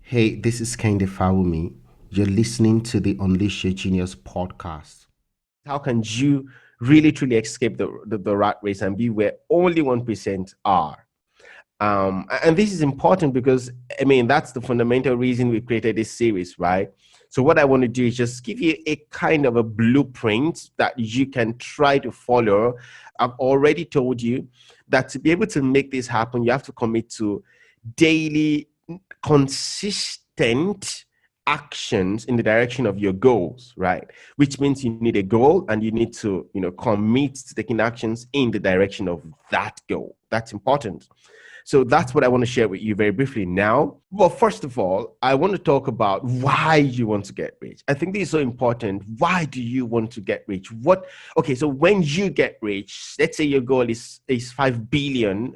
Hey, this is Kehinde Fawumi. You're listening to the Unleash Your Genius podcast. How can you really truly escape the rat race and be where only 1% are? And this is important because, I mean, that's the fundamental reason we created this series, right? So what I want to do is just give you a kind of a blueprint that you can try to follow. I've already told you that to be able to make this happen, you have to commit to daily, consistent actions in the direction of your goals, right? Which means you need a goal and you need to, commit to taking actions in the direction of that goal. That's important. So that's what I want to share with you very briefly now. Well, first of all, I want to talk about why you want to get rich. I think this is so important. Why do you want to get rich? Okay, so when you get rich, let's say your goal is $5 billion.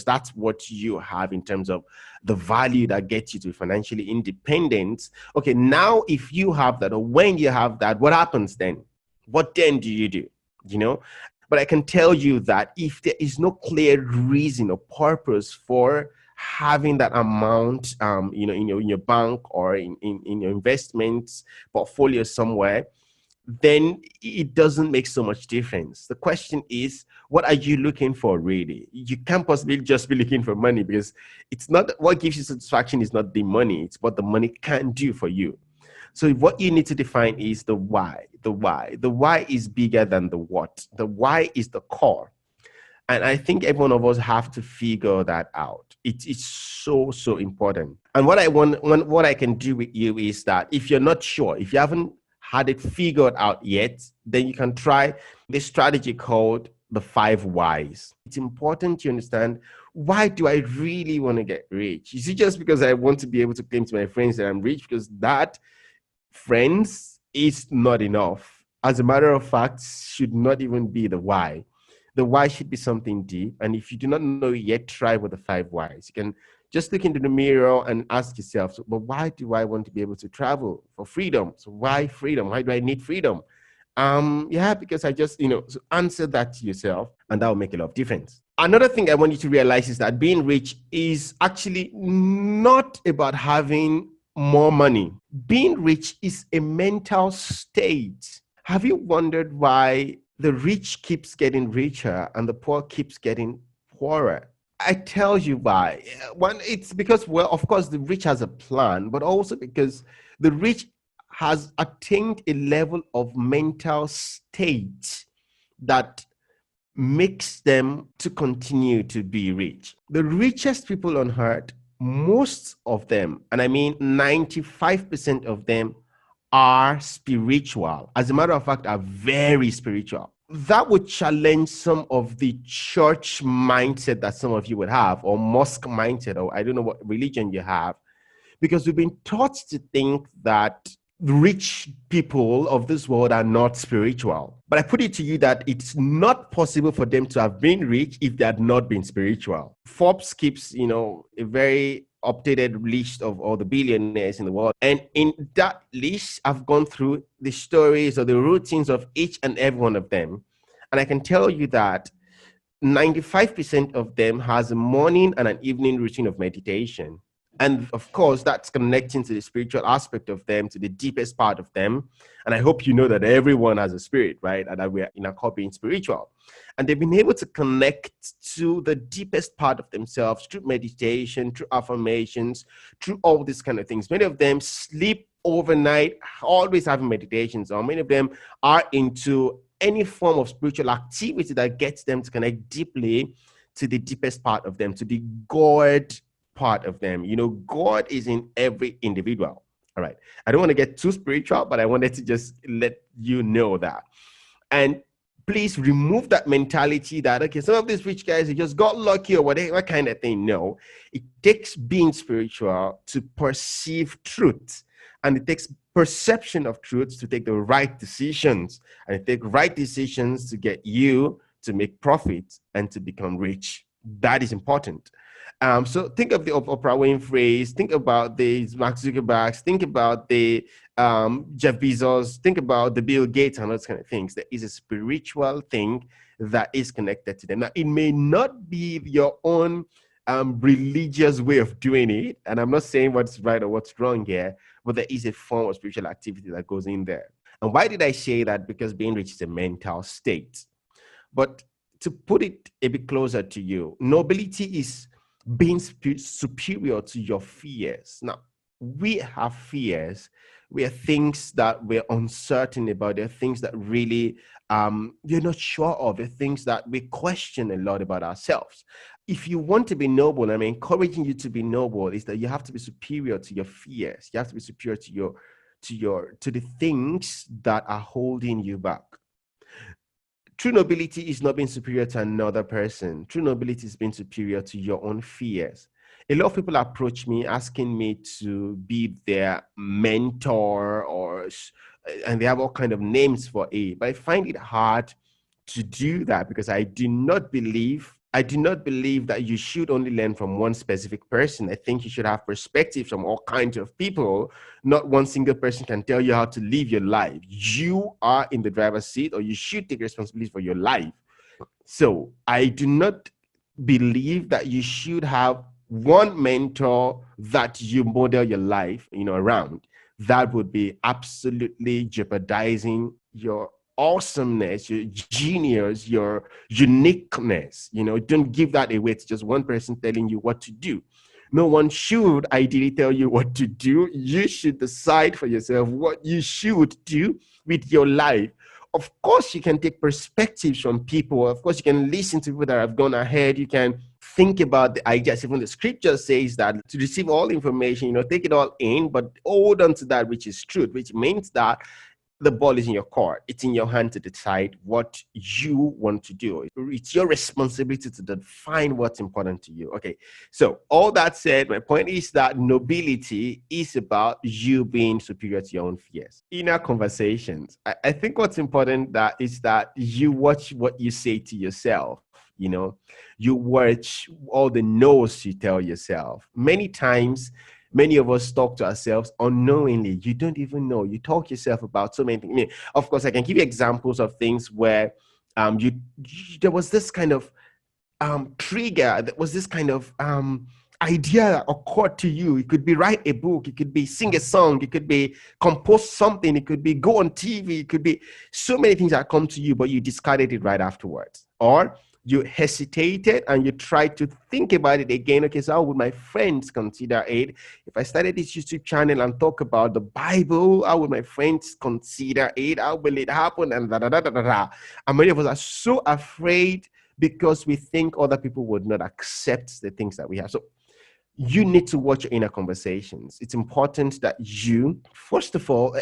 That's what you have in terms of the value that gets you to financially independent. Okay, now if you have that, or when you have that, what happens then? What then do you do? You know, but I can tell you that if there is no clear reason or purpose for having that amount, in your bank or in your investments portfolio somewhere, then it doesn't make so much difference. The question is, what are you looking for really? You can't possibly just be looking for money, because it's not what gives you satisfaction is not the money, it's what the money can do for you. So what you need to define is the why. The why is bigger than the what. The why is the core. And I think every one of us have to figure that out. It's so, so important. And what I can do with you is that if you're not sure, if you haven't had it figured out yet, then you can try this strategy called the 5 whys. It's important to understand, why do I really want to get rich? Is it just because I want to be able to claim to my friends that I'm rich? Because that, friends, is not enough. As a matter of fact, should not even be the why. The why should be something deep. And if you do not know yet, try with the 5 whys. You can just look into the mirror and ask yourself, so, but why do I want to be able to travel? For freedom. So why freedom? Why do I need freedom? Yeah, because I just, so answer that to yourself, and that will make a lot of difference. Another thing I want you to realize is that being rich is actually not about having more money. Being rich is a mental state. Have you wondered why the rich keeps getting richer and the poor keeps getting poorer? I tell you why. One, it's because, well, of course, the rich has a plan, but also because the rich has attained a level of mental state that makes them to continue to be rich. The richest people on earth, most of them, and I mean 95% of them, are spiritual. As a matter of fact, are very spiritual. That would challenge some of the church mindset that some of you would have, or mosque mindset, or I don't know what religion you have, because we've been taught to think that rich people of this world are not spiritual. But I put it to you that it's not possible for them to have been rich if they had not been spiritual. Forbes keeps, a very updated list of all the billionaires in the world. And in that list, I've gone through the stories or the routines of each and every one of them. And I can tell you that 95% of them has a morning and an evening routine of meditation. And of course, that's connecting to the spiritual aspect of them, to the deepest part of them. And I hope you know that everyone has a spirit, right? And that we're in a core being spiritual. And they've been able to connect to the deepest part of themselves through meditation, through affirmations, through all these kind of things. Many of them sleep overnight, always having meditations on. Many of them are into any form of spiritual activity that gets them to connect deeply to the deepest part of them, to the God part of them. God is in every individual. All right. I don't want to get too spiritual, but I wanted to just let you know that. And please remove that mentality that, okay, some of these rich guys, they just got lucky or whatever kind of thing. No, it takes being spiritual to perceive truth. And it takes perception of truth to take the right decisions. And it takes right decisions to get you to make profit and to become rich. That is important. So think of the Oprah Winfrey's, think about the Mark Zuckerberg's, think about the Jeff Bezos, think about the Bill Gates and those kind of things. There is a spiritual thing that is connected to them. Now, it may not be your own religious way of doing it. And I'm not saying what's right or what's wrong here, but there is a form of spiritual activity that goes in there. And why did I say that? Because being rich is a mental state. But to put it a bit closer to you, nobility is being superior to your fears. Now, we have fears. We are things that we're uncertain about. There are things that really you're not sure of. There are things that we question a lot about ourselves. If you want to be noble, I'm encouraging you to be noble, is that you have to be superior to your fears. You have to be superior to the things that are holding you back. True nobility is not being superior to another person. True nobility is being superior to your own fears. A lot of people approach me asking me to be their mentor, and they have all kind of names for it. But I find it hard to do that because I do not believe that you should only learn from one specific person. I think you should have perspectives from all kinds of people. Not one single person can tell you how to live your life. You are in the driver's seat, or you should take responsibility for your life. So I do not believe that you should have one mentor that you model your life, around. That would be absolutely jeopardizing your awesomeness, your genius, your uniqueness. Don't give that away to just one person telling you what to do. No one should ideally tell you what to do. You should decide for yourself what you should do with your life. Of course, you can take perspectives from people. Of course, you can listen to people that have gone ahead. You can think about the ideas. Even the scripture says that to receive all information, take it all in, but hold on to that which is truth, which means that the ball is in your court. It's in your hand to decide what you want to do. It's your responsibility to define what's important to you. Okay. So all that said, my point is that nobility is about you being superior to your own fears. In our conversations, I think what's important is that you watch what you say to yourself. You watch all the no's you tell yourself. Many of us talk to ourselves unknowingly. You don't even know. You talk yourself about so many things. Of course, I can give you examples of things where there was this kind of trigger. There was this kind of idea that occurred to you. It could be write a book. It could be sing a song. It could be compose something. It could be go on TV. It could be so many things that come to you, but you discarded it right afterwards. Or you hesitated and you tried to think about it again. Okay, so how would my friends consider it? If I started this YouTube channel and talk about the Bible, how would my friends consider it? How will it happen? And da da da da da da. And many of us are so afraid because we think other people would not accept the things that we have. So you need to watch your inner conversations. It's important that you, first of all,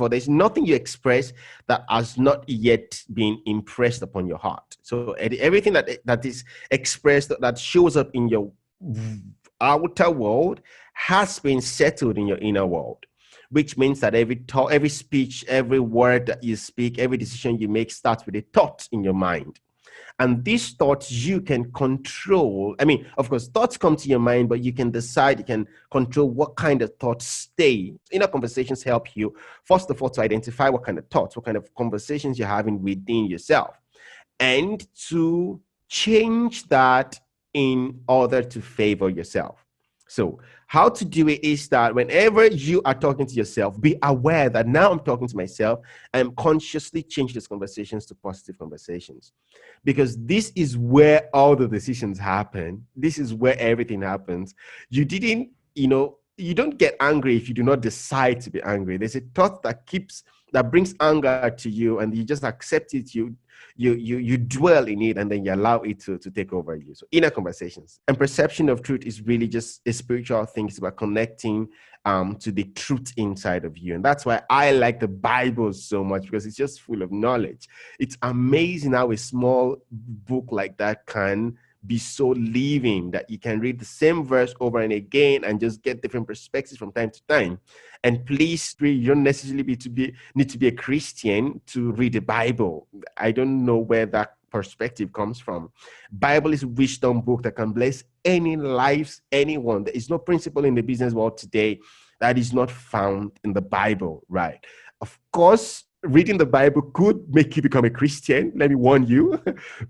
there's nothing you express that has not yet been impressed upon your heart. So everything that is expressed, that shows up in your outer world, has been settled in your inner world, which means that every thought, every speech, every word that you speak, every decision you make starts with a thought in your mind. And these thoughts you can control. I mean, of course, thoughts come to your mind, but you can decide, you can control what kind of thoughts stay. Inner conversations help you, first of all, to identify what kind of thoughts, what kind of conversations you're having within yourself, and to change that in order to favor yourself. So how to do it is that whenever you are talking to yourself, be aware that now I'm talking to myself. I'm consciously changing these conversations to positive conversations, because this is where all the decisions happen. This is where everything happens. You don't get angry if you do not decide to be angry. There's a thought that brings anger to you, and you just accept it. You dwell in it, and then you allow it to take over you. So inner conversations and perception of truth is really just a spiritual thing. It's about connecting to the truth inside of you. And that's why I like the Bible so much, because it's just full of knowledge. It's amazing how a small book like that can be so living, that you can read the same verse over and again and just get different perspectives from time to time. And please, you don't necessarily need to be a Christian to read the Bible. I don't know where that perspective comes from. Bible is a wisdom book that can bless any lives, anyone. There is no principle in the business world today that is not found in the Bible, right? Of course, reading the Bible could make you become a Christian. Let me warn you.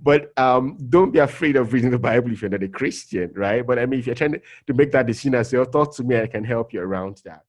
But don't be afraid of reading the Bible if you're not a Christian, right? But I mean, if you're trying to make that decision as well, talk to me. I can help you around that.